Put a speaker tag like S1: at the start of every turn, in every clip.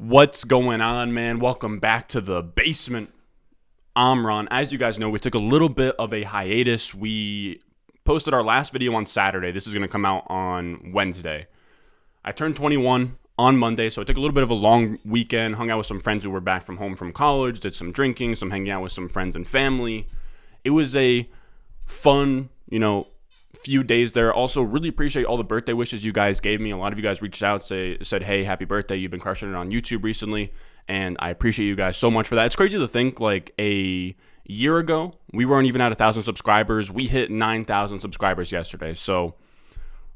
S1: What's going on, man? Welcome back to the basement. I'm Ron. As you guys know, we took a little bit of a hiatus. We posted our last video on Saturday. This is going to come out on Wednesday. I turned 21 on Monday, so I took a little bit of a long weekend, hung out with some friends who were back from home from college, did some drinking, some hanging out with some friends and family. It was a fun, few days there. Also, really appreciate all the birthday wishes you guys gave me. A lot of you guys reached out, said, hey, happy birthday. You've been crushing it on YouTube recently, and I appreciate you guys so much for that. It's crazy to think, like, a year ago, we weren't even at 1,000 subscribers. We hit 9,000 subscribers yesterday, so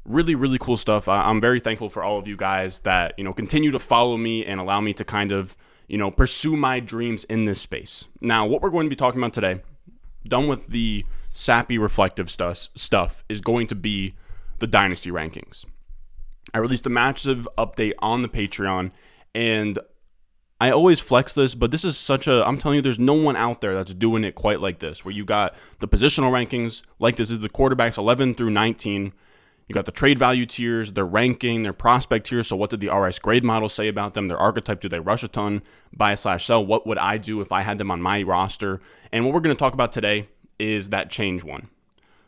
S1: really, really cool stuff. I'm very thankful for all of you guys that, continue to follow me and allow me to kind of, pursue my dreams in this space. Now, what we're going to be talking about today, done with the sappy reflective stuff, is going to be the Dynasty rankings. I released a massive update on the Patreon, and I always flex this, but this is I'm telling you, there's no one out there that's doing it quite like this, where you got the positional rankings, like this is the quarterbacks 11 through 19. You got the trade value tiers, their ranking, their prospect tiers. So what did the RS grade model say about them? Their archetype, do they rush a ton, buy/sell? What would I do if I had them on my roster? And what we're going to talk about today is that change one.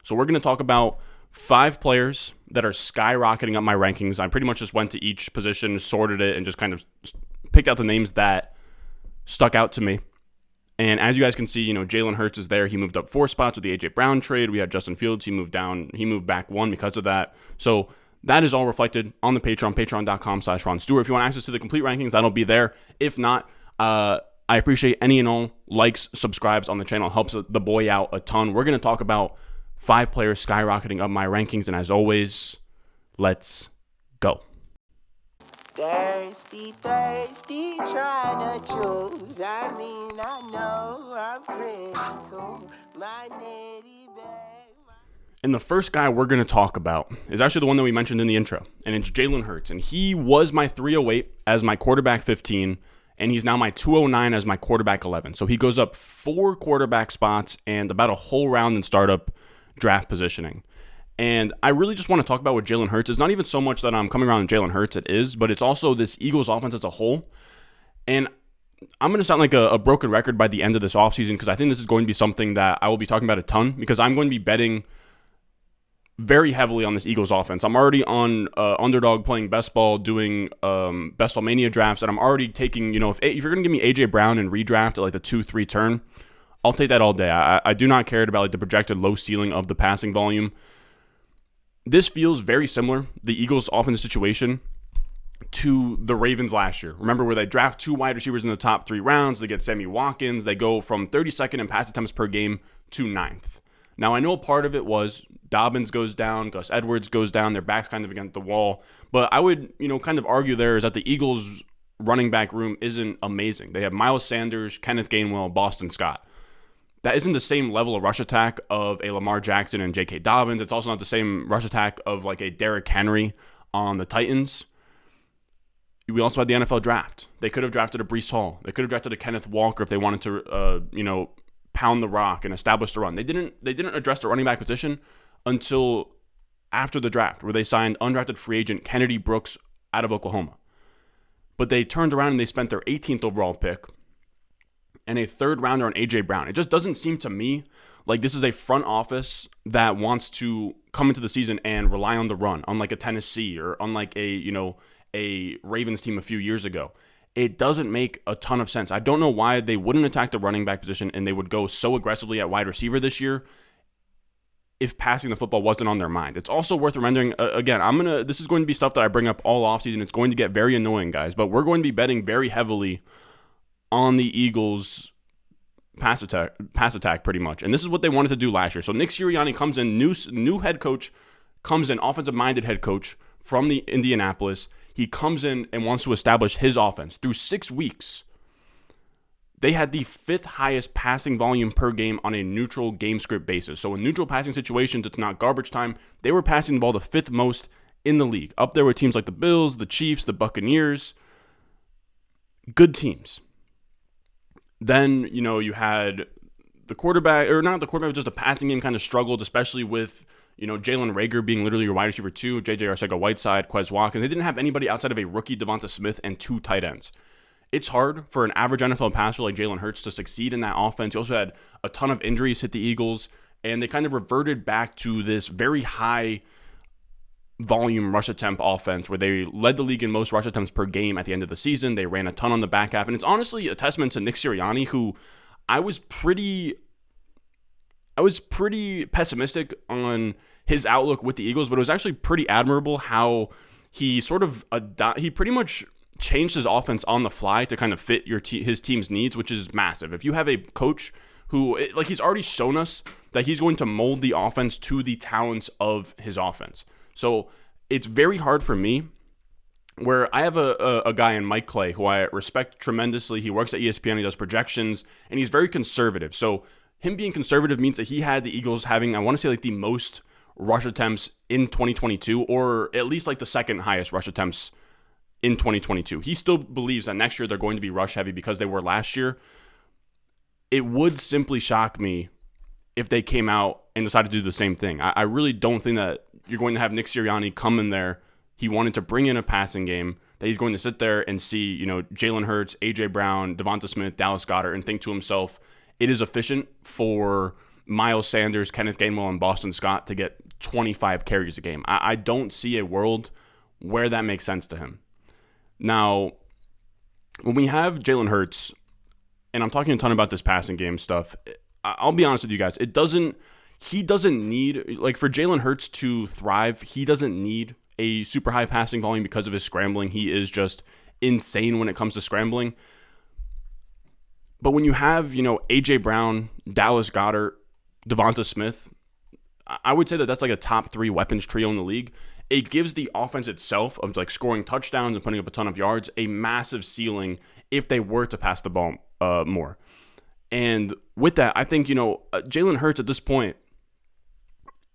S1: So we're going to talk about 5 players that are skyrocketing up my rankings. I pretty much just went to each position, sorted it, and just kind of picked out the names that stuck out to me. And as you guys can see, Jalen Hurts is there. He moved up 4 spots with the A.J. Brown trade. We had Justin Fields. He moved back 1 because of that. So that is all reflected on the Patreon, patreon.com/Ron Stewart. If you want access to the complete rankings, that'll be there. If not, I appreciate any and all likes, subscribes on the channel. It helps the boy out a ton. We're going to talk about 5 players skyrocketing up my rankings. And as always, let's go.
S2: Thirsty, trying to choose. I know I'm pretty cool. My nitty bag.
S1: And the first guy we're going to talk about is actually the one that we mentioned in the intro, and it's Jalen Hurts. And he was my 308 as my quarterback 15, and he's now my 209 as my quarterback 11. So he goes up 4 quarterback spots and about a whole round in startup draft positioning. And I really just want to talk about what Jalen Hurts is. Not even so much that I'm coming around on Jalen Hurts, it is, but it's also this Eagles offense as a whole. And I'm going to sound like a broken record by the end of this offseason, because I think this is going to be something that I will be talking about a ton, because I'm going to be betting very heavily on this Eagles offense. I'm already on Underdog playing best ball, doing best ball mania drafts, and I'm already taking, if you're going to give me A.J. Brown and redraft at like the 2-3 turn, I'll take that all day. I do not care about like the projected low ceiling of the passing volume. This feels very similar, the Eagles' offensive situation, to the Ravens last year. Remember where they draft 2 wide receivers in the top 3 rounds, they get Sammy Watkins, they go from 32nd in pass attempts per game to 9th. Now, I know part of it was Dobbins goes down, Gus Edwards goes down, their back's kind of against the wall, but I would, kind of argue there is that the Eagles' running back room isn't amazing. They have Miles Sanders, Kenneth Gainwell, Boston Scott. That isn't the same level of rush attack of a Lamar Jackson and J.K. Dobbins. It's also not the same rush attack of like a Derrick Henry on the Titans. We also had the NFL draft. They could have drafted a Breece Hall. They could have drafted a Kenneth Walker if they wanted to, pound the rock and establish the run. They didn't address the running back position until after the draft, where they signed undrafted free agent Kennedy Brooks out of Oklahoma. But they turned around and they spent their 18th overall pick and a 3rd rounder on A.J. Brown. It just doesn't seem to me like this is a front office that wants to come into the season and rely on the run, unlike a Tennessee or unlike a Ravens team a few years ago. It doesn't make a ton of sense. I don't know why they wouldn't attack the running back position and they would go so aggressively at wide receiver this year if passing the football wasn't on their mind. It's also worth remembering, again, this is going to be stuff that I bring up all offseason. It's going to get very annoying, guys, but we're going to be betting very heavily on the Eagles' pass attack pretty much. And this is what they wanted to do last year. So Nick Sirianni comes in, new head coach, comes in, offensive-minded head coach from the Indianapolis. He comes in and wants to establish his offense. Through 6 weeks, they had the 5th highest passing volume per game on a neutral game script basis. So in neutral passing situations, it's not garbage time. They were passing the ball the 5th most in the league, up there with teams like the Bills, the Chiefs, the Buccaneers. Good teams. Then, you had the quarterback, or not the quarterback, just the passing game kind of struggled, especially with, Jalen Reagor being literally your wide receiver 2, J.J. Arcega-Whiteside, Quez Watkins. They didn't have anybody outside of a rookie Devonta Smith and 2 tight ends. it's hard for an average NFL passer like Jalen Hurts to succeed in that offense. He also had a ton of injuries hit the Eagles, and they kind of reverted back to this very high volume rush attempt offense where they led the league in most rush attempts per game at the end of the season. They ran a ton on the back half, and it's honestly a testament to Nick Sirianni, who I was pretty pessimistic on his outlook with the Eagles, but it was actually pretty admirable how he sort of he pretty much changed his offense on the fly to kind of fit his team's needs, which is massive. If you have a coach who, like, he's already shown us that he's going to mold the offense to the talents of his offense. So it's very hard for me, where I have a guy in Mike Clay who I respect tremendously. He works at ESPN, he does projections, and he's very conservative. So him being conservative means that he had the Eagles having, I want to say, like the most rush attempts in 2022, or at least like the second highest rush attempts in 2022. He still believes that next year they're going to be rush heavy because they were last year. It would simply shock me if they came out and decided to do the same thing. I really don't think that you're going to have Nick Sirianni come in there. He wanted to bring in a passing game, that he's going to sit there and see, Jalen Hurts, A.J. Brown, Devonta Smith, Dallas Goedert, and think to himself, it is efficient for Miles Sanders, Kenneth Gainwell, and Boston Scott to get 25 carries a game. I don't see a world where that makes sense to him. Now, when we have Jalen Hurts, and I'm talking a ton about this passing game stuff, I'll be honest with you guys, he doesn't need, like, for Jalen Hurts to thrive, he doesn't need a super high passing volume because of his scrambling. He is just insane when it comes to scrambling. But when you have, A.J. Brown, Dallas Goedert, Devonta Smith, I would say that that's like a top 3 weapons trio in the league. It gives the offense itself of like scoring touchdowns and putting up a ton of yards a massive ceiling if they were to pass the ball more. And with that, I think, Jalen Hurts at this point,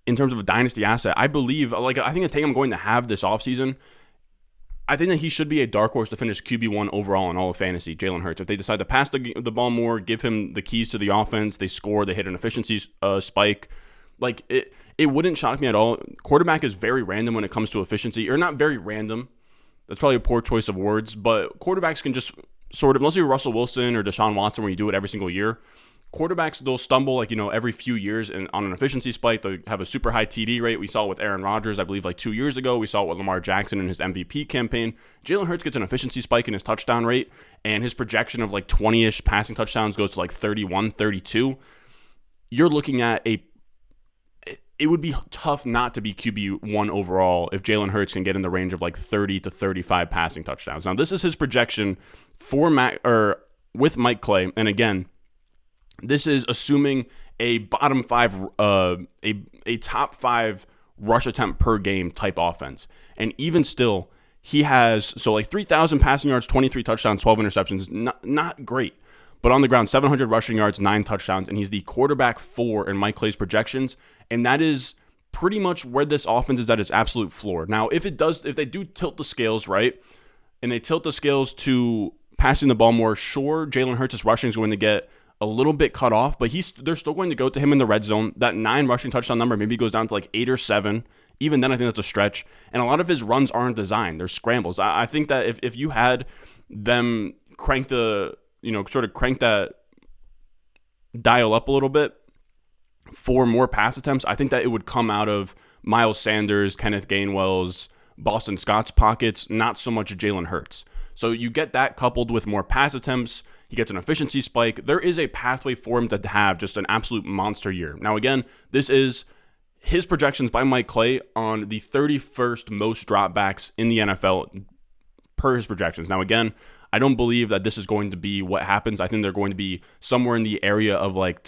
S1: in terms of a dynasty asset, I believe, I think the take I'm going to have this offseason, I think that he should be a dark horse to finish QB1 overall in all of fantasy, Jalen Hurts. If they decide to pass the ball more, give him the keys to the offense, they score, they hit an efficiency spike, like it wouldn't shock me at all. Quarterback is very random when it comes to efficiency, or not very random. That's probably a poor choice of words, but quarterbacks can just sort of, unless you're Russell Wilson or Deshaun Watson where you do it every single year, quarterbacks, they'll stumble every few years and on an efficiency spike. They'll have a super high TD rate. We saw it with Aaron Rodgers, I believe, like 2 years ago. We saw it with Lamar Jackson in his MVP campaign. Jalen Hurts gets an efficiency spike in his touchdown rate, and his projection of like 20-ish passing touchdowns goes to like 31, 32. You're looking at it would be tough not to be QB1 overall if Jalen Hurts can get in the range of like 30 to 35 passing touchdowns. Now, this is his projection with Mike Clay, and again, this is assuming a bottom 5, a top 5 rush attempt per game type offense. And even still, he has, 3,000 passing yards, 23 touchdowns, 12 interceptions. Not great. But on the ground, 700 rushing yards, 9 touchdowns. And he's the quarterback 4 in Mike Clay's projections. And that is pretty much where this offense is at its absolute floor. Now, if they do tilt the scales, right, and they tilt the scales to passing the ball more, sure, Jalen Hurts' rushing is going to get a little bit cut off, but they're still going to go to him in the red zone. That 9 rushing touchdown number maybe goes down to like 8 or 7. Even then, I think that's a stretch. And a lot of his runs aren't designed. They're scrambles. I think that if you had them crank crank that dial up a little bit for more pass attempts, I think that it would come out of Miles Sanders, Kenneth Gainwell's, Boston Scott's pockets, not so much Jalen Hurts. So you get that coupled with more pass attempts. He gets an efficiency spike. There is a pathway for him to have just an absolute monster year. Now, again, this is his projections by Mike Clay on the 31st most dropbacks in the NFL per his projections. Now, again, I don't believe that this is going to be what happens. I think they're going to be somewhere in the area of like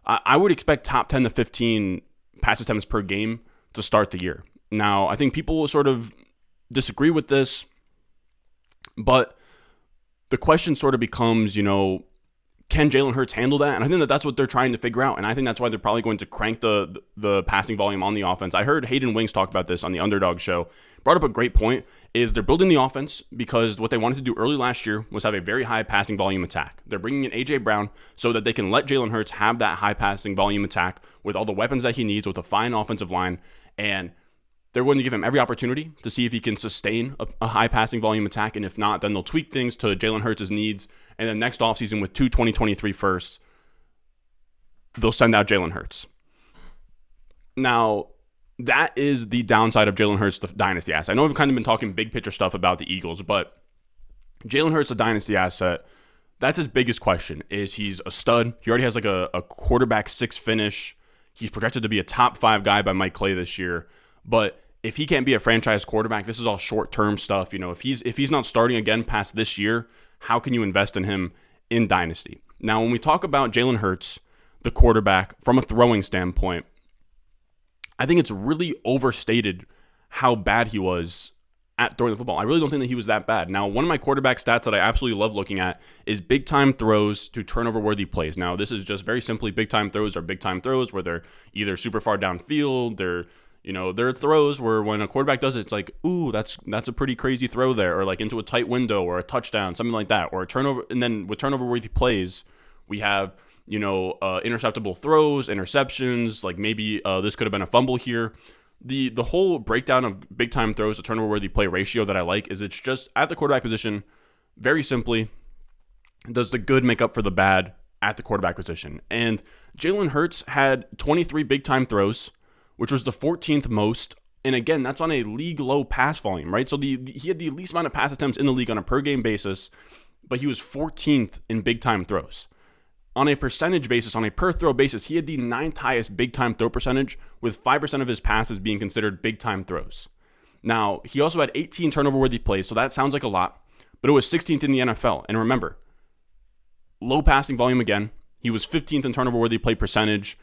S1: I would expect top 10 to 15 pass attempts per game to start the year. Now, I think people will sort of disagree with this, but the question sort of becomes, can Jalen Hurts handle that? And I think that that's what they're trying to figure out. And I think that's why they're probably going to crank the passing volume on the offense. I heard Hayden Wings talk about this on the Underdog show. Brought up a great point, is they're building the offense because what they wanted to do early last year was have a very high passing volume attack. They're bringing in A.J. Brown so that they can let Jalen Hurts have that high passing volume attack with all the weapons that he needs with a fine offensive line. And they're going to give him every opportunity to see if he can sustain a high passing volume attack. And if not, then they'll tweak things to Jalen Hurts' needs. And then next offseason with 2023 firsts, they'll send out Jalen Hurts. Now, that is the downside of Jalen Hurts, the dynasty asset. I know we've kind of been talking big picture stuff about the Eagles, but Jalen Hurts, the dynasty asset, that's his biggest question. Is he's a stud. He already has like a quarterback 6 finish. He's projected to be a top 5 guy by Mike Clay this year. But if he can't be a franchise quarterback, this is all short-term stuff. If he's not starting again past this year, how can you invest in him in dynasty? Now, when we talk about Jalen Hurts, the quarterback, from a throwing standpoint, I think it's really overstated how bad he was at throwing the football. I really don't think that he was that bad. Now, one of my quarterback stats that I absolutely love looking at is big-time throws to turnover-worthy plays. Now, this is just very simply big-time throws are big-time throws where they're either super far downfield, there are throws where when a quarterback does it, it's like, ooh, that's a pretty crazy throw there, or like into a tight window or a touchdown, something like that, or a turnover. And then with turnover-worthy plays, we have interceptable throws, interceptions, like maybe this could have been a fumble here. The whole breakdown of big time throws to turnover-worthy play ratio that I like is it's just at the quarterback position, very simply, does the good make up for the bad at the quarterback position? And Jalen Hurts had 23 big time throws, which was the 14th most. And again, that's on a league low pass volume, right? So he had the least amount of pass attempts in the league on a per game basis, but he was 14th in big time throws. On a percentage basis, on a per throw basis, he had the 9th highest big time throw percentage, with 5% of his passes being considered big time throws. Now, he also had 18 turnover worthy plays, so that sounds like a lot, but it was 16th in the NFL. And remember, low passing volume again. He was 15th in turnover worthy play percentage.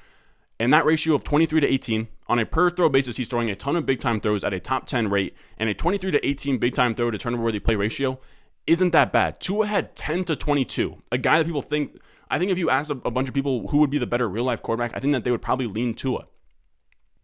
S1: And that ratio of 23 to 18, on a per throw basis, he's throwing a ton of big time throws at a top 10 rate, and a 23 to 18 big time throw to turnover worthy play ratio isn't that bad. Tua had 10 to 22, a guy that people think, I think if you asked a bunch of people who would be the better real life quarterback, I think that they would probably lean Tua.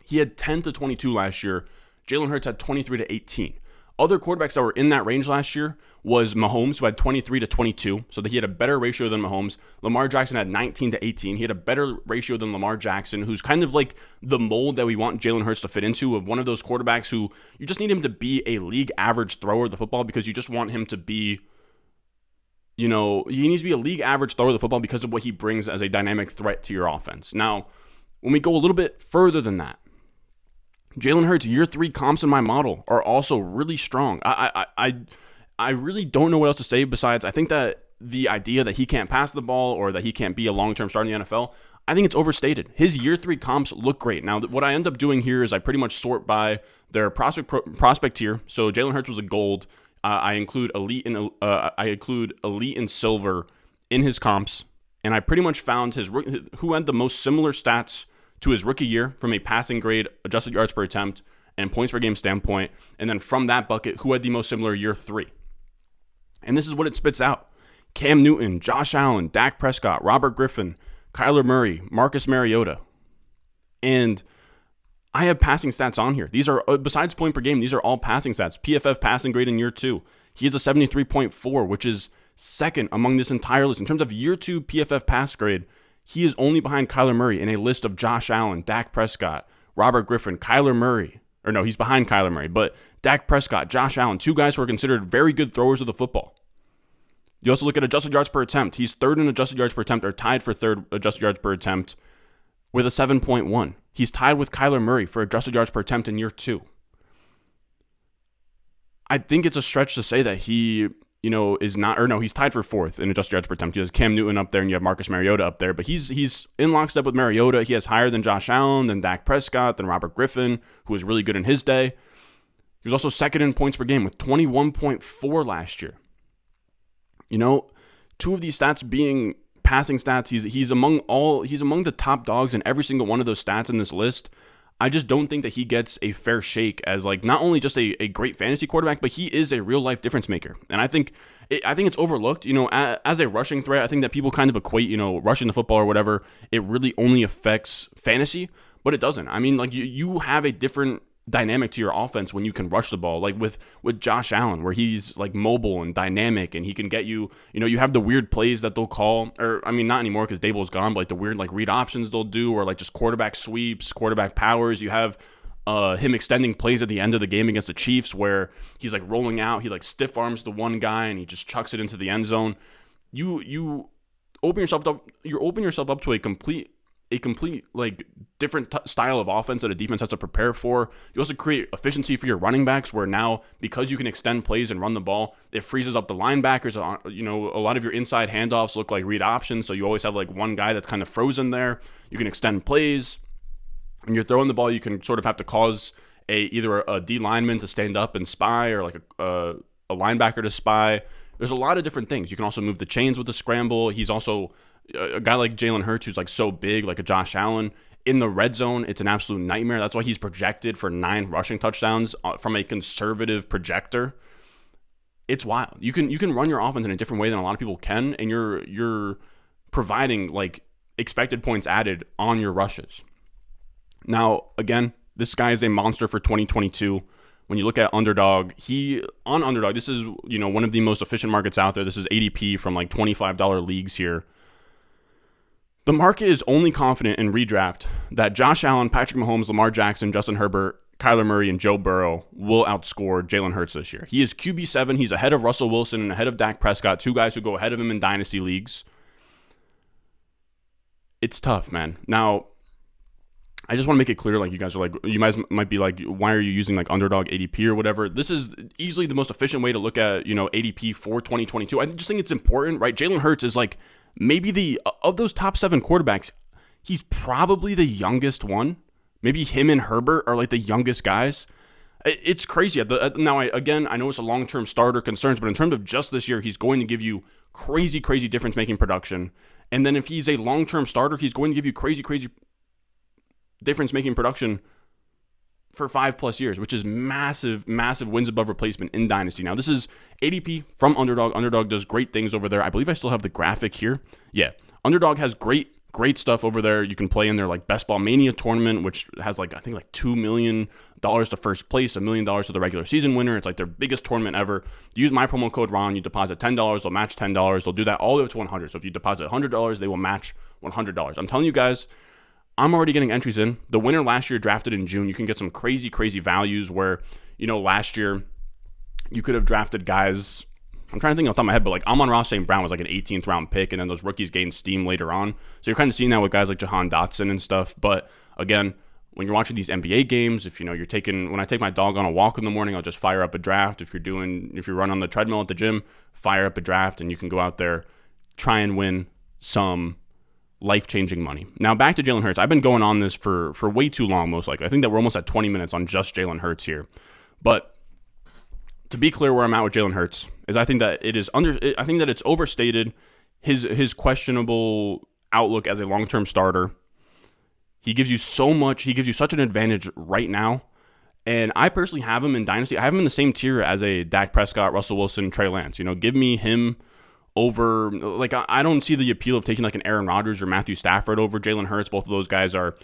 S1: He had 10 to 22 last year. Jalen Hurts had 23 to 18. Other quarterbacks that were in that range last year was Mahomes, who had 23 to 22, so that he had a better ratio than Mahomes. Lamar Jackson had 19 to 18. He had a better ratio than Lamar Jackson, who's kind of like the mold that we want Jalen Hurts to fit into, of one of those quarterbacks who you just need him to be a league average thrower of the football, because you just want him to be, he needs to be a league average thrower of the football because of what he brings as a dynamic threat to your offense. Now, when we go a little bit further than that, Jalen Hurts' year 3 comps in my model are also really strong. I really don't know what else to say besides I think that the idea that he can't pass the ball or that he can't be a long-term starter in the NFL, I think it's overstated. His year 3 comps look great. Now, what I end up doing here is I pretty much sort by their prospect tier. So Jalen Hurts was a gold. I include elite and silver in his comps, and I pretty much found who had the most similar stats to his rookie year from a passing grade, adjusted yards per attempt, and points per game standpoint. And then from that bucket, who had the most similar year 3. And this is what it spits out. Cam Newton, Josh Allen, Dak Prescott, Robert Griffin, Kyler Murray, Marcus Mariota. And I have passing stats on here. These are, besides point per game, these are all passing stats. PFF passing grade in year 2. He has a 73.4, which is second among this entire list. In terms of year 2 PFF pass grade, he is only behind Kyler Murray in a list of Josh Allen, Dak Prescott, Robert Griffin, Kyler Murray. Or no, he's behind Kyler Murray. But Dak Prescott, Josh Allen, 2 guys who are considered very good throwers of the football. You also look at adjusted yards per attempt. He's third in adjusted yards per attempt, or tied for third adjusted yards per attempt with a 7.1. He's tied with Kyler Murray for adjusted yards per attempt in year 2. I think it's a stretch to say that he is not, or no, he's tied for 4th in adjusted yards per attempt. You have Cam Newton up there and you have Marcus Mariota up there, but he's in lockstep with Mariota. He has higher than Josh Allen, than Dak Prescott, than Robert Griffin, who was really good in his day. He was also second in points per game with 21.4 last year. 2 of these stats being passing stats. He's among the top dogs in every single one of those stats in this list. I just don't think that he gets a fair shake as not only just a great fantasy quarterback, but he is a real life difference maker. And I think it's overlooked. As a rushing threat, I think that people kind of equate rushing the football or whatever. It really only affects fantasy, but it doesn't. I mean, you have a different dynamic to your offense when you can rush the ball, like with Josh Allen, where he's mobile and dynamic, and he can get you have the weird plays that they'll call, or I mean not anymore because Dable's gone, but the weird read options they'll do, or just quarterback sweeps, quarterback powers. You have him extending plays at the end of the game against the Chiefs where he's like rolling out, he like stiff arms the one guy and he just chucks it into the end zone. You open yourself up. You're opening yourself up to a complete like different style of offense that a defense has to prepare for. You also create efficiency for your running backs where now, because you can extend plays and run the ball, it freezes up the linebackers. You know, a lot of your inside handoffs look like read options, so you always have like one guy that's kind of frozen there. You can extend plays. When you're throwing the ball, you can sort of have to cause either a D lineman to stand up and spy, or like a linebacker to spy. There's a lot of different things. You can also move the chains with the scramble. He's also a guy like Jalen Hurts, who's like so big, like a Josh Allen. In the red zone, it's an absolute nightmare. That's why he's projected for 9 rushing touchdowns from a conservative projector. It's wild. You can run your offense in a different way than a lot of people can, and you're providing like expected points added on your rushes. Now, again, this guy is a monster for 2022. When you look at Underdog, Underdog, this is, you know, one of the most efficient markets out there. This is ADP from like $25 leagues here. The market is only confident in redraft that Josh Allen, Patrick Mahomes, Lamar Jackson, Justin Herbert, Kyler Murray, and Joe Burrow will outscore Jalen Hurts this year. He is QB7. He's ahead of Russell Wilson and ahead of Dak Prescott, 2 guys who go ahead of him in dynasty leagues. It's tough, man. Now, I just want to make it clear, like, you guys might be like, why are you using like Underdog ADP or whatever? This is easily the most efficient way to look at, you know, ADP for 2022. I just think it's important, right? Jalen Hurts is like maybe of those top 7 quarterbacks, he's probably the youngest one. Maybe him and Herbert are like the youngest guys. It's crazy. Now, I know it's a long-term starter concerns, but in terms of just this year, he's going to give you crazy difference-making production. And then if he's a long-term starter, he's going to give you crazy difference-making production for 5+ years, which is massive wins above replacement in Dynasty. Now, this is ADP from Underdog. Underdog does great things over there. I believe I still have the graphic here. Yeah, Underdog has great stuff over there. You can play in their like Best Ball Mania tournament, which has like, I think like $2 million to first place, $1 million to the regular season winner. It's like their biggest tournament ever. Use my promo code Ron. You deposit $10, they'll match $10. They'll do that all the way up to $100. So if you deposit $100, they will match $100. I'm telling you guys, I'm already getting entries in. The winner last year drafted in June. You can get some crazy values where, you know, last year you could have drafted guys. I'm trying to think off the top of my head, but like Amon-Ra St. Brown was like an 18th round pick, and then those rookies gained steam later on. So you're kind of seeing that with guys like Jahan Dotson and stuff. But again, when you're watching these NBA games, if you know when I take my dog on a walk in the morning, I'll just fire up a draft. If you run on the treadmill at the gym, fire up a draft, and you can go out there, try and win some life-changing money. Now back to Jalen Hurts. I've been going on this for way too long, most likely. I think that we're almost at 20 minutes on just Jalen Hurts here. But to be clear, where I'm at with Jalen Hurts is I think that it's overstated his questionable outlook as a long-term starter. He gives you so much. He gives you such an advantage right now. And I personally have him in Dynasty. I have him in the same tier as a Dak Prescott, Russell Wilson, Trey Lance. You know, give me him over, like, I don't see the appeal of taking like an Aaron Rodgers or Matthew Stafford over Jalen Hurts. Both of those guys are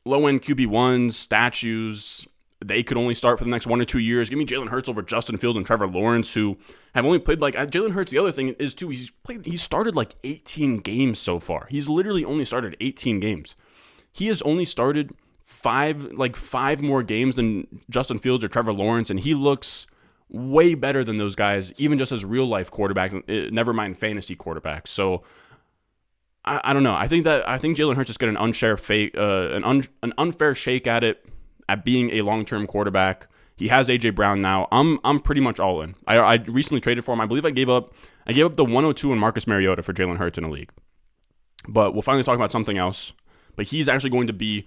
S1: low-end QB1s, statues. They could only start for the next 1 or 2 years. Give me Jalen Hurts over Justin Fields and Trevor Lawrence, who have only played like Jalen Hurts. The other thing is too, he started like 18 games so far. He's literally only started 18 games. He has only started five more games than Justin Fields or Trevor Lawrence, and he looks way better than those guys, even just as real life quarterbacks, never mind fantasy quarterbacks. So I don't know. I think Jalen Hurts just got an unfair shake at it, at being a long-term quarterback. He has AJ Brown now. I'm pretty much all in. I recently traded for him. I believe I gave up the 102 in Marcus Mariota for Jalen Hurts in a league. But we'll finally talk about something else. But he's actually going to be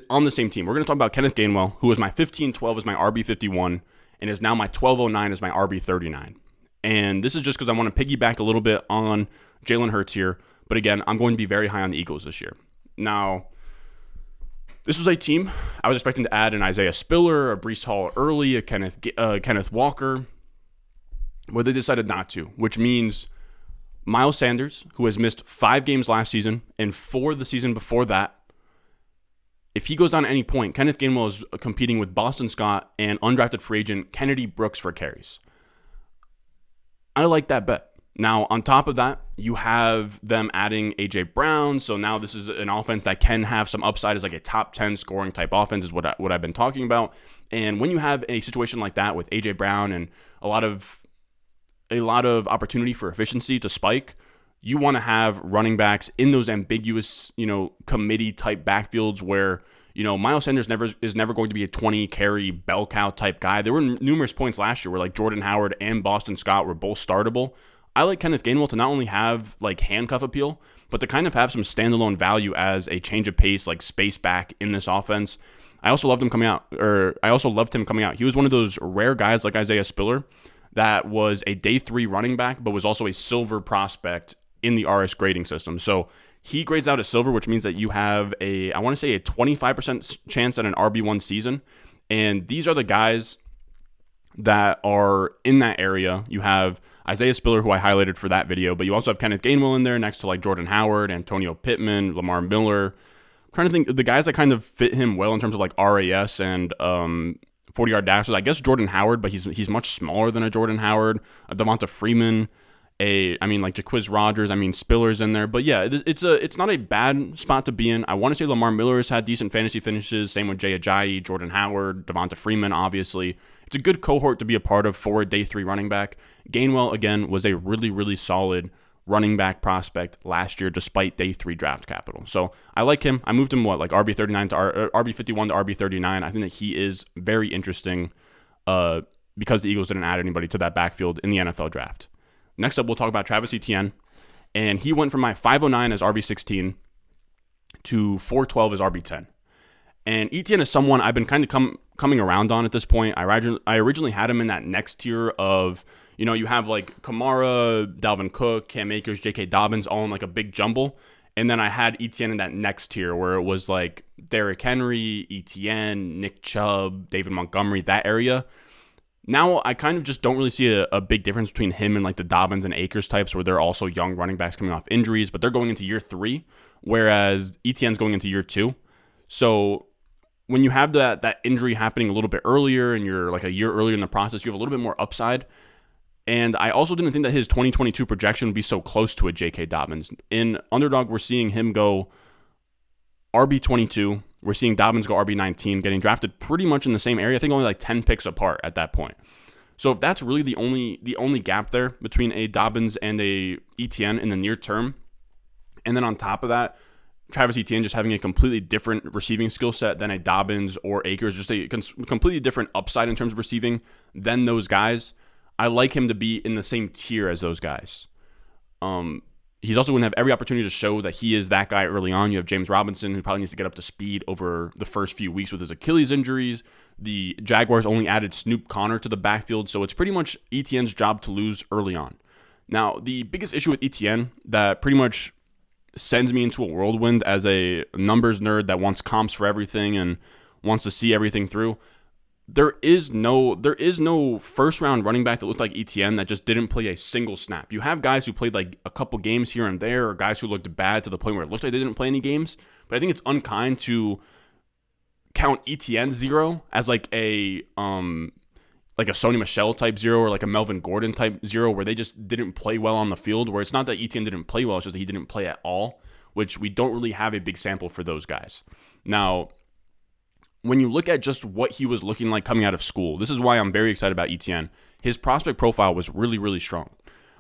S1: on the same team. We're going to talk about Kenneth Gainwell, who was my 15-12 as my RB51 and is now my 1209 as my RB39. And this is just because I want to piggyback a little bit on Jalen Hurts here. But again, I'm going to be very high on the Eagles this year. Now, this was a team I was expecting to add an Isaiah Spiller, a Breece Hall early, a Kenneth Walker, but they decided not to, which means Miles Sanders, who has missed 5 games last season and 4 the season before that, if he goes down at any point, Kenneth Gainwell is competing with Boston Scott and undrafted free agent Kennedy Brooks for carries. I like that bet. Now, on top of that, you have them adding A.J. Brown. So now this is an offense that can have some upside as like a top 10 scoring type offense is what I've been talking about. And when you have a situation like that with A.J. Brown and a lot of opportunity for efficiency to spike, you want to have running backs in those ambiguous, committee type backfields where, Miles Sanders is never going to be a 20 carry bell cow type guy. There were numerous points last year where like Jordan Howard and Boston Scott were both startable. I like Kenneth Gainwell to not only have like handcuff appeal, but to kind of have some standalone value as a change of pace, like space back in this offense. I also loved him coming out. He was one of those rare guys like Isaiah Spiller that was a day 3 running back, but was also a silver prospect in the RS grading system. So he grades out as silver, which means that you have a 25% chance at an RB1 season. And these are the guys that are in that area. You have Isaiah Spiller, who I highlighted for that video, but you also have Kenneth Gainwell in there next to like Jordan Howard, Antonio Pittman, Lamar Miller. I'm trying to think the guys that kind of fit him well in terms of like RAS and 40-yard dashes. I guess Jordan Howard, but he's much smaller than a Jordan Howard. Devonta Freeman, like Jaquiz Rogers. Spiller's in there, but yeah, it's not a bad spot to be in. I want to say Lamar Miller has had decent fantasy finishes. Same with Jay Ajayi, Jordan Howard, Devonta Freeman. Obviously, it's a good cohort to be a part of for a day 3 running back. Gainwell again was a really, really solid running back prospect last year, despite day 3 draft capital. So I like him. I moved him RB39 to RB51 to RB39. I think that he is very interesting because the Eagles didn't add anybody to that backfield in the NFL draft. Next up, we'll talk about Travis Etienne, and he went from my 509 as RB16 to 412 as RB10. And Etienne is someone I've been kind of coming around on at this point. I originally had him in that next tier of, you have like Kamara, Dalvin Cook, Cam Akers, J.K. Dobbins all in like a big jumble. And then I had Etienne in that next tier where it was like Derrick Henry, Etienne, Nick Chubb, David Montgomery, that area. Now I kind of just don't really see a big difference between him and like the Dobbins and Akers types where they're also young running backs coming off injuries, but they're going into year 3, whereas Etienne's going into year 2. So when you have that injury happening a little bit earlier and you're like a year earlier in the process, you have a little bit more upside. And I also didn't think that his 2022 projection would be so close to a J.K. Dobbins. In Underdog, we're seeing him go RB22. We're seeing Dobbins go RB19, getting drafted pretty much in the same area. I think only like 10 picks apart at that point. So if that's really the only gap there between a Dobbins and a Etienne in the near term, and then on top of that, Travis Etienne just having a completely different receiving skill set than a Dobbins or Akers, just a completely different upside in terms of receiving than those guys. I like him to be in the same tier as those guys. He's also going to have every opportunity to show that he is that guy early on. You have James Robinson, who probably needs to get up to speed over the first few weeks with his Achilles injuries. The Jaguars only added Snoop Connor to the backfield, so it's pretty much Etienne's job to lose early on. Now, the biggest issue with Etienne that pretty much sends me into a whirlwind as a numbers nerd that wants comps for everything and wants to see everything through, there is no first round running back that looked like Etienne that just didn't play a single snap. You have guys who played like a couple games here and there, or guys who looked bad to the point where it looked like they didn't play any games. But I think it's unkind to count Etienne 0 as like a Sony Michel type 0 or like a Melvin Gordon type 0 where they just didn't play well on the field, where it's not that Etienne didn't play well, it's just that he didn't play at all, which we don't really have a big sample for those guys. Now, when you look at just what he was looking like coming out of school, this is why I'm very excited about Etienne. His prospect profile was really, really strong.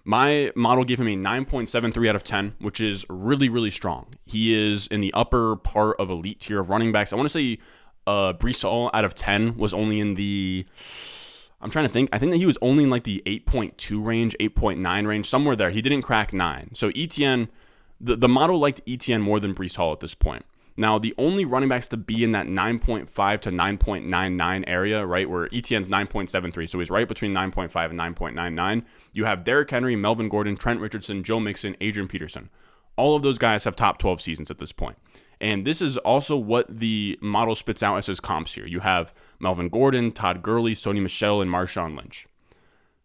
S1: My model gave him a 9.73 out of 10, which is really, really strong. He is in the upper part of elite tier of running backs. I want to say Breece Hall out of 10 was only in the, I'm trying to think. I think that he was only in like the 8.2 range, 8.9 range, somewhere there. He didn't crack 9. So Etienne, the model liked Etienne more than Breece Hall at this point. Now, the only running backs to be in that 9.5 to 9.99 area, right, where Etienne's 9.73, so he's right between 9.5 and 9.99, you have Derrick Henry, Melvin Gordon, Trent Richardson, Joe Mixon, Adrian Peterson. All of those guys have top 12 seasons at this point. And this is also what the model spits out as his comps here. You have Melvin Gordon, Todd Gurley, Sony Michel, and Marshawn Lynch.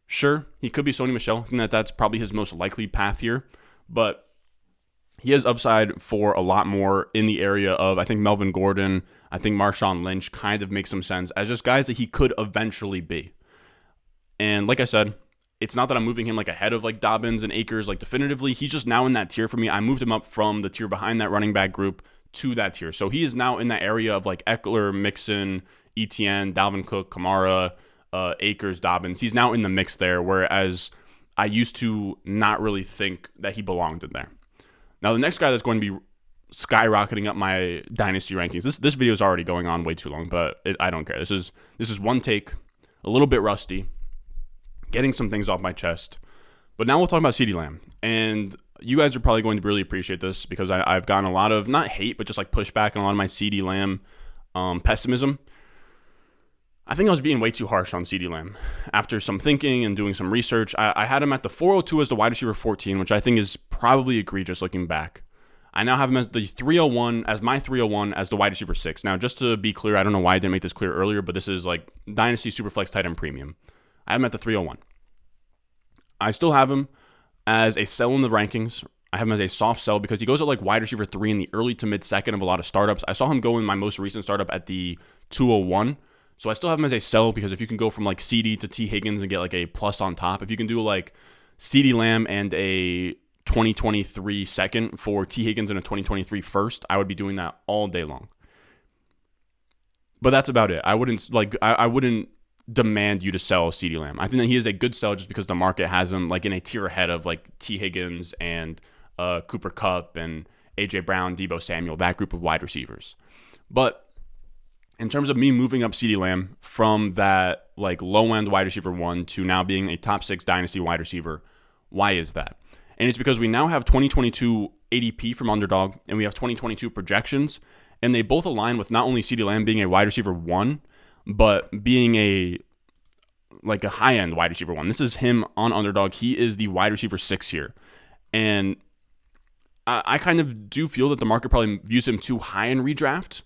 S1: Sure, he could be Sony Michel. I think that's probably his most likely path here, but he has upside for a lot more in the area of, I think, Melvin Gordon. I think Marshawn Lynch kind of makes some sense as just guys that he could eventually be. And like I said, it's not that I'm moving him like ahead of like Dobbins and Akers, like definitively. He's just now in that tier for me. I moved him up from the tier behind that running back group to that tier. So he is now in that area of like Eckler, Mixon, Etienne, Dalvin Cook, Kamara, Akers, Dobbins. He's now in the mix there, whereas I used to not really think that he belonged in there. Now, the next guy that's going to be skyrocketing up my dynasty rankings. This video is already going on way too long, but I don't care. This is one take, a little bit rusty, getting some things off my chest. But now we'll talk about Ceedee Lamb. And you guys are probably going to really appreciate this because I've gotten a lot of, not hate, but just like pushback on a lot of my Ceedee Lamb pessimism. I think I was being way too harsh on Ceedee Lamb. After some thinking and doing some research, I had him at the 402 as the wide receiver 14, which I think is probably egregious looking back. I now have him as the 301, as my 301 as the wide receiver 6. Now, just to be clear, I don't know why I didn't make this clear earlier, but this is like Dynasty Superflex Tight End Premium. I have him at the 301. I still have him as a sell in the rankings. I have him as a soft sell because he goes at like wide receiver 3 in the early to mid second of a lot of startups. I saw him go in my most recent startup at the 201. So I still have him as a sell because if you can go from like Ceedee to T. Higgins and get like a plus on top, if you can do like Ceedee Lamb and a 2023 second for T. Higgins and a 2023 first, I would be doing that all day long. But that's about it. I wouldn't demand you to sell Ceedee Lamb. I think that he is a good sell just because the market has him like in a tier ahead of like T. Higgins and Cooper Kupp and AJ Brown, Deebo Samuel, that group of wide receivers. But in terms of me moving up Ceedee Lamb from that like low end wide receiver 1 to now being a top 6 dynasty wide receiver, why is that? And it's because we now have 2022 ADP from Underdog and we have 2022 projections, and they both align with not only Ceedee Lamb being a wide receiver 1, but being a high end wide receiver 1. This is him on Underdog. He is the wide receiver 6 here, and I kind of do feel that the market probably views him too high in redraft.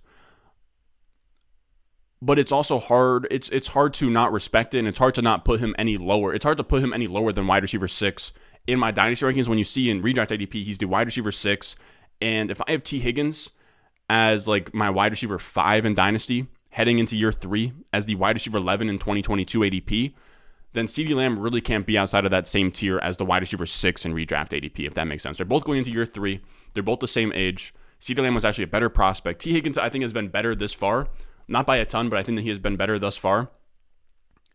S1: But it's also hard. It's hard to not respect it, and it's hard to not put him any lower. It's hard to put him any lower than wide receiver 6 in my dynasty rankings. When you see in redraft ADP, he's the wide receiver 6. And if I have T. Higgins as like my wide receiver 5 in dynasty, heading into year 3 as the wide receiver 11 in 2022 ADP, then Ceedee Lamb really can't be outside of that same tier as the wide receiver 6 in redraft ADP, if that makes sense. They're both going into year 3. They're both the same age. Ceedee Lamb was actually a better prospect. T. Higgins, I think, has been better this far. Not by a ton, but I think that he has been better thus far.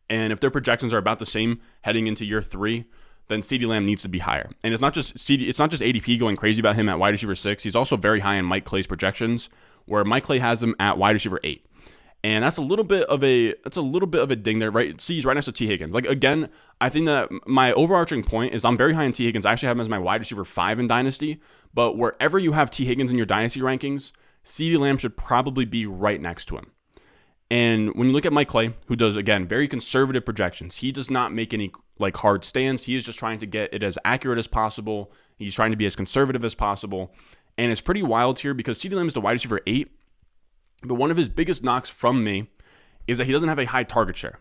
S1: And if their projections are about the same heading into year 3, then Ceedee Lamb needs to be higher. And it's not just ADP going crazy about him at wide receiver 6. He's also very high in Mike Clay's projections, where Mike Clay has him at wide receiver 8. And that's a little bit of a ding there, right? See, he's right next to T. Higgins. Like, again, I think that my overarching point is I'm very high in T. Higgins. I actually have him as my wide receiver 5 in Dynasty. But wherever you have T. Higgins in your Dynasty rankings, Ceedee Lamb should probably be right next to him. And when you look at Mike Clay, who does, again, very conservative projections, he does not make any like hard stands. He is just trying to get it as accurate as possible. He's trying to be as conservative as possible. And it's pretty wild here because Ceedee Lamb is the wide receiver 8. But one of his biggest knocks from me is that he doesn't have a high target share.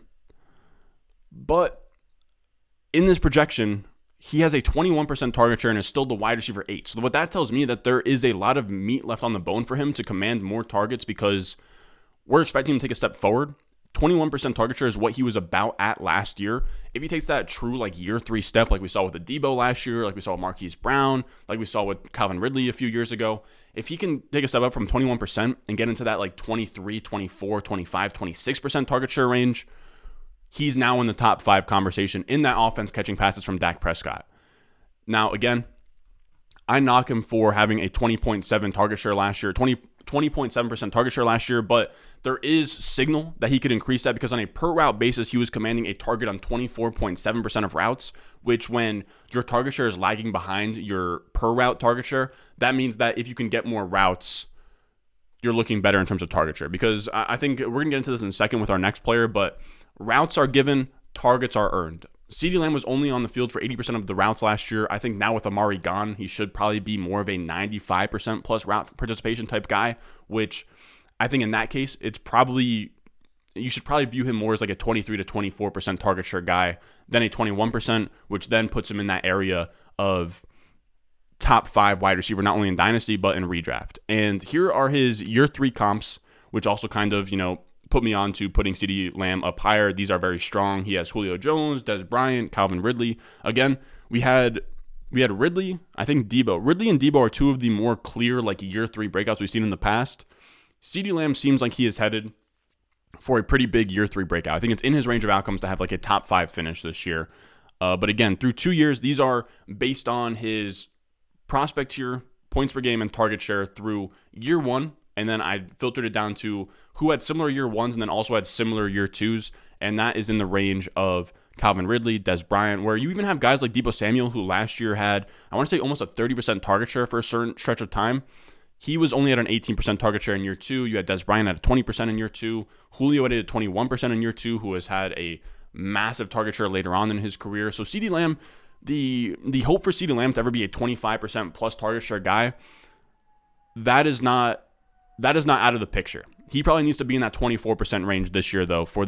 S1: But in this projection, he has a 21% target share and is still the wide receiver 8. So what that tells me that there is a lot of meat left on the bone for him to command more targets because we're expecting him to take a step forward. 21% target share is what he was about at last year. If he takes that true like year 3 step, like we saw with the Deebo last year, like we saw with Marquise Brown, like we saw with Calvin Ridley a few years ago, if he can take a step up from 21% and get into that like 23, 24, 25, 26% target share range, he's now in the top 5 conversation in that offense catching passes from Dak Prescott. Now, again, I knock him for having a 20.7 target share last year, 20.7% target share last year, but there is signal that he could increase that because on a per route basis, he was commanding a target on 24.7% of routes, which when your target share is lagging behind your per route target share, that means that if you can get more routes, you're looking better in terms of target share. Because I think we're going to get into this in a second with our next player, but routes are given, targets are earned. Ceedee Lamb was only on the field for 80% of the routes last year. I think now with Amari gone, he should probably be more of a 95% plus route participation type guy, which I think in that case, you should probably view him more as like a 23 to 24% target share guy than a 21%, which then puts him in that area of top 5 wide receiver, not only in Dynasty, but in redraft. And here are his year 3 comps, which also kind of, put me on to putting Ceedee Lamb up higher. These are very strong. He has Julio Jones, Des Bryant, Calvin Ridley. Again, we had Ridley, I think Debo. Ridley and Debo are two of the more clear like year 3 breakouts we've seen in the past. Ceedee Lamb seems like he is headed for a pretty big year 3 breakout. I think it's in his range of outcomes to have like a top 5 finish this year. But again, through 2 years, these are based on his prospect tier, points per game, and target share through year 1. And then I filtered it down to who had similar year 1s and then also had similar year 2s. And that is in the range of Calvin Ridley, Des Bryant, where you even have guys like Deebo Samuel, who last year had, I want to say, almost a 30% target share for a certain stretch of time. He was only at an 18% target share in year 2. You had Des Bryant at a 20% in year 2. Julio at a 21% in year 2, who has had a massive target share later on in his career. So Ceedee Lamb, the hope for Ceedee Lamb to ever be a 25% plus target share guy, that is not out of the picture. He probably needs to be in that 24% range this year, though, for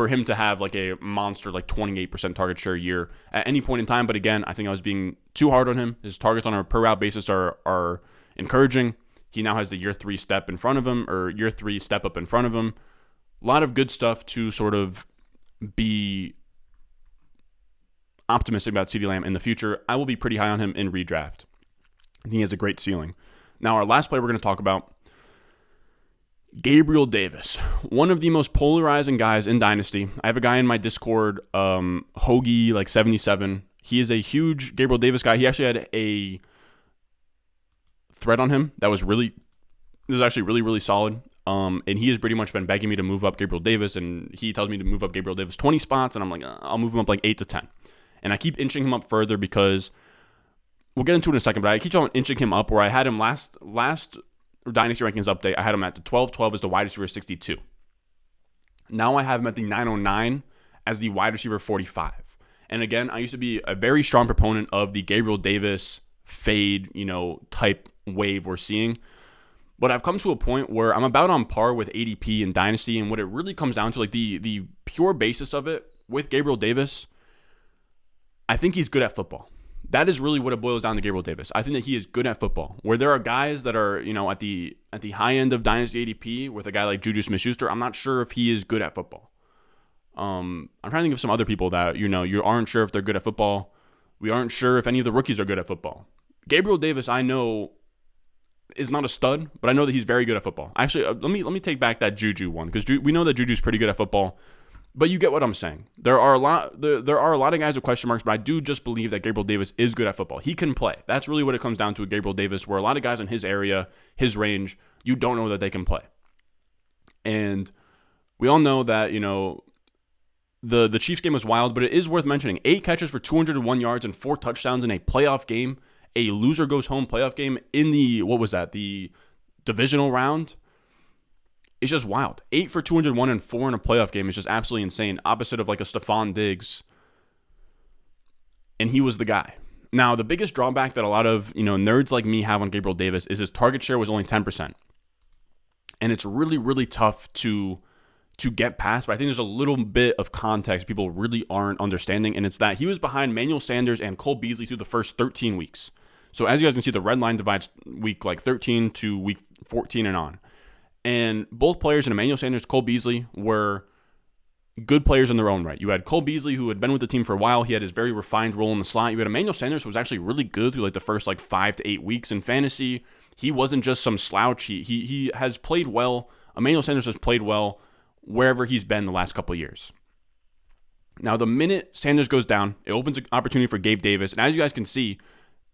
S1: him to have like a monster, like 28% target share year at any point in time. But again, I think I was being too hard on him. His targets on a per route basis are encouraging. He now has the year 3 step in front of him, or year 3 step up in front of him. A lot of good stuff to sort of be optimistic about Ceedee Lamb in the future. I will be pretty high on him in redraft. I think he has a great ceiling. Now, our last player we're going to talk about, Gabriel Davis, one of the most polarizing guys in Dynasty. I have a guy in my Discord, Hoagie, like 77. He is a huge Gabriel Davis guy. He actually had a thread on him that was actually really, really solid. And he has pretty much been begging me to move up Gabriel Davis, and he tells me to move up Gabriel Davis 20 spots, and I'm like, I'll move him up like 8 to 10. And I keep inching him up further because we'll get into it in a second, but I keep on inching him up where I had him last Dynasty Rankings update. I had him at the 12. 12 is the wide receiver 62. Now I have him at the 909 as the wide receiver 45. And again, I used to be a very strong proponent of the Gabriel Davis fade, type wave we're seeing. But I've come to a point where I'm about on par with ADP in Dynasty, and what it really comes down to, like the pure basis of it with Gabriel Davis, I think he's good at football. That is really what it boils down to Gabriel Davis. I think that he is good at football. Where there are guys that are, at the high end of Dynasty ADP with a guy like Juju Smith-Schuster, I'm not sure if he is good at football. I'm trying to think of some other people that, you aren't sure if they're good at football. We aren't sure if any of the rookies are good at football. Gabriel Davis, I know, is not a stud, but I know that he's very good at football. Actually, let me take back that Juju one, because we know that Juju's pretty good at football. But you get what I'm saying. There are a lot of guys with question marks, but I do just believe that Gabriel Davis is good at football. He can play. That's really what it comes down to with Gabriel Davis, where a lot of guys in his area, his range, you don't know that they can play. And we all know that, the Chiefs game was wild, but it is worth mentioning. 8 catches for 201 yards and 4 touchdowns in a playoff game, a loser goes home playoff game in the divisional round. It's just wild. 8 for 201 and 4 in a playoff game is just absolutely insane. Opposite of like a Stephon Diggs. And he was the guy. Now, the biggest drawback that a lot of, nerds like me have on Gabriel Davis is his target share was only 10%. And it's really, really tough to get past, but I think there's a little bit of context people really aren't understanding, and it's that he was behind Manuel Sanders and Cole Beasley through the first 13 weeks. So as you guys can see, the red line divides week like 13 to week 14 and on. And both players, in Emmanuel Sanders, Cole Beasley, were good players in their own right. You had Cole Beasley, who had been with the team for a while. He had his very refined role in the slot. You had Emmanuel Sanders, who was actually really good through like the first 5 to 8 weeks in fantasy. He wasn't just some slouch. He has played well. Emmanuel Sanders has played well wherever he's been the last couple of years. Now, the minute Sanders goes down, it opens an opportunity for Gabe Davis. And as you guys can see,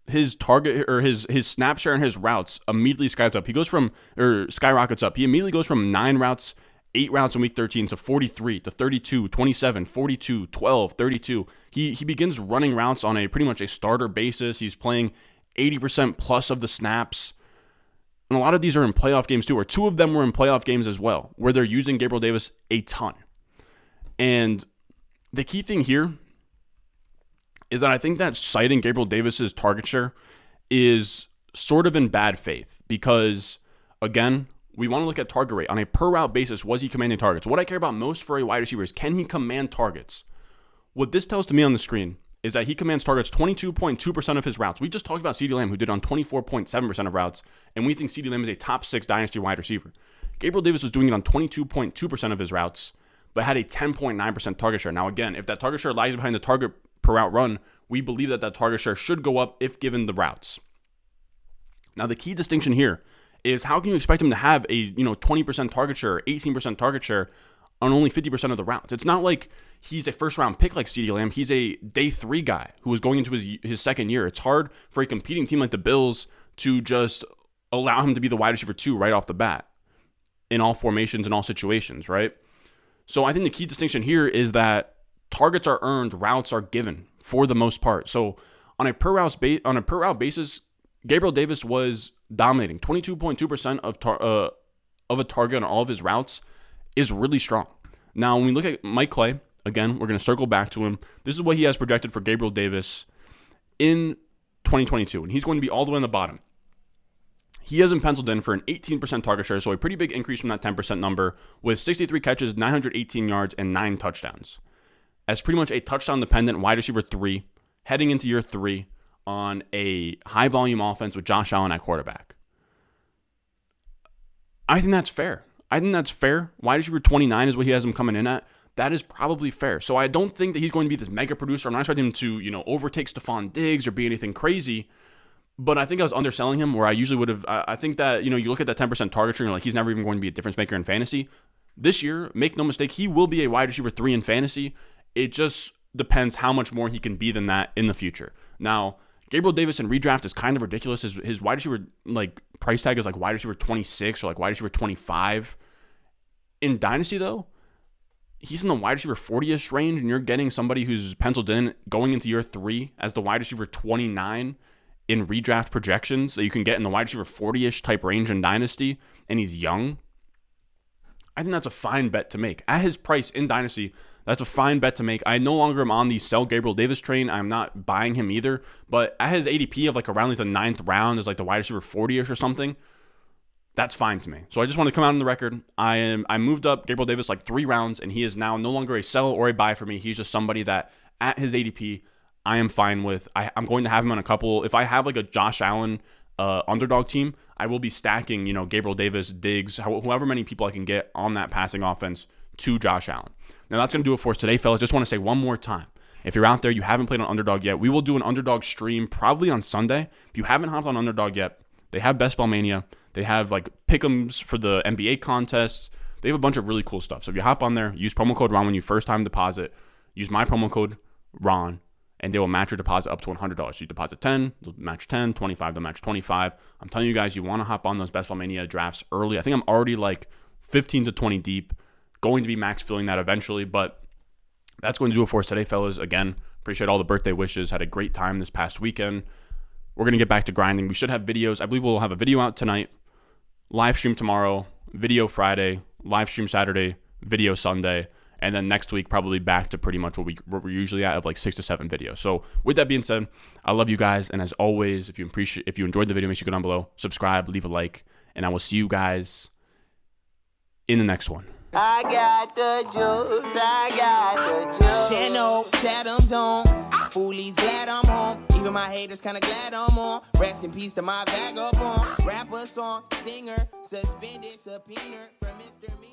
S1: his target or his snap share and his routes immediately skyrockets up. He immediately goes from 9 routes, 8 routes in week 13 to 43 to 32, 27, 42, 12, 32. He begins running routes on a pretty much a starter basis. He's playing 80% plus of the snaps. And a lot of these are in playoff games too, or 2 of them were in playoff games as well, where they're using Gabriel Davis a ton. And the key thing here is that I think that citing Gabriel Davis's target share is sort of in bad faith because, again, we want to look at target rate. On a per route basis, was he commanding targets? What I care about most for a wide receiver is, can he command targets? What this tells to me on the screen is that he commands targets 22.2% of his routes. We just talked about Ceedee Lamb, who did on 24.7% of routes, and we think Ceedee Lamb is a top 6 dynasty wide receiver. Gabriel Davis was doing it on 22.2% of his routes, but had a 10.9% target share. Now, again, if that target share lies behind the target per route run, we believe that that target share should go up if given the routes. Now, the key distinction here is how can you expect him to have a 20% target share, 18% target share on only 50% of the routes? It's not like he's a first-round pick like Ceedee Lamb. He's a day 3 guy who is going into his second year. It's hard for a competing team like the Bills to just allow him to be the wide receiver 2 right off the bat in all formations and all situations, right? So I think the key distinction here is that targets are earned, routes are given for the most part. So on a per route basis, Gabriel Davis was dominating. 22.2% of a target on all of his routes is really strong. Now, when we look at Mike Clay, again, we're going to circle back to him. This is what he has projected for Gabriel Davis in 2022, and he's going to be all the way on the bottom. He has him penciled in for an 18% target share, so a pretty big increase from that 10% number, with 63 catches, 918 yards, and 9 touchdowns. As pretty much a touchdown-dependent wide receiver 3, heading into year 3 on a high-volume offense with Josh Allen at quarterback. I think that's fair. Wide receiver 29 is what he has him coming in at. That is probably fair. So I don't think that he's going to be this mega producer. I'm not expecting him to, overtake Stephon Diggs or be anything crazy. But I think I was underselling him where I usually would have. I think that, you look at that 10% target share and you're like, he's never even going to be a difference maker in fantasy. This year, make no mistake, he will be a wide receiver 3 in fantasy. It just depends how much more he can be than that in the future. Now, Gabriel Davis in redraft is kind of ridiculous. His wide receiver price tag is like wide receiver 26 or like wide receiver 25. In Dynasty, though, he's in the wide receiver 40-ish range, and you're getting somebody who's penciled in going into year 3 as the wide receiver 29 in redraft projections that you can get in the wide receiver 40-ish type range in Dynasty, and he's young. I think that's a fine bet to make. At his price in Dynasty, that's a fine bet to make. I no longer am on the sell Gabriel Davis train. I'm not buying him either. But at his ADP of around the 9th round is the wide receiver 40-ish or something, that's fine to me. So I just want to come out on the record. I moved up Gabriel Davis 3 rounds, and he is now no longer a sell or a buy for me. He's just somebody that at his ADP, I am fine with. I'm going to have him on a couple. If I have a Josh Allen underdog team, I will be stacking, Gabriel Davis, Diggs, however many people I can get on that passing offense to Josh Allen. Now that's going to do it for us today, fellas. Just want to say one more time. If you're out there, you haven't played on Underdog yet, we will do an Underdog stream probably on Sunday. If you haven't hopped on Underdog yet, they have Best Ball Mania. They have pick'ems for the NBA contests. They have a bunch of really cool stuff. So if you hop on there, use promo code RON when you first time deposit. Use my promo code RON, and they will match your deposit up to $100. So you deposit 10, they'll match 10, 25, they'll match 25. I'm telling you guys, you want to hop on those Best Ball Mania drafts early. I think I'm already 15 to 20 deep, going to be max filling that eventually, but that's going to do it for us today, fellas. Again, appreciate all the birthday wishes. Had a great time this past weekend. We're going to get back to grinding. We should have videos. I believe we'll have a video out tonight, live stream tomorrow, video Friday, live stream Saturday, video Sunday, and then next week probably back to pretty much what we're usually at of 6 to 7 videos. So with that being said, I love you guys, and as always, if you enjoyed the video, make sure you go down below, subscribe, leave a like, and I will see you guys in the next one.
S2: I got the juice, I got the juice.
S3: Channel, Chatham's on. Foolies glad I'm home. Even my haters kinda glad I'm on. Rest in peace to my vagabond. Rapper, song, singer, suspended, subpoena from Mr. Me.